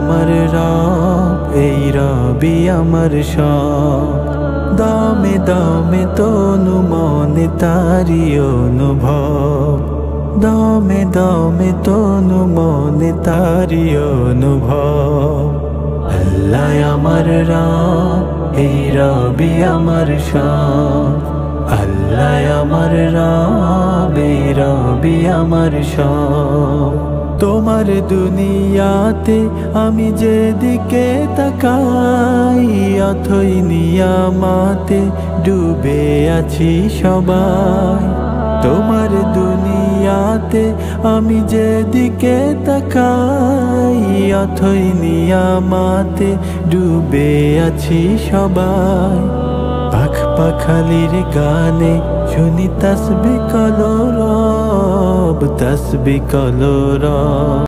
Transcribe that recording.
আমার রব, এই রবি আমার সব। দমে দমে তনু মনে তারি অনুভব, দমে দমে তনু মনে তারি অনুভব। আল্লাহ আমার রব, এই রবি আমার সব। আল্লাহ আমার রব, এই রবি আমার সব। তোমার দুনিয়াতে আমি যেদিকে তাকাই, অথই নিয়ামতে ডুবে আছি সবাই। তোমার দুনিয়াতে আমি যেদিকে তাকাই, অথই নিয়ামতে ডুবে আছি সবাই। পাখ পাখালির গানে শুনি তাসবিহ কলো রব, তাসবিহ কলো রব।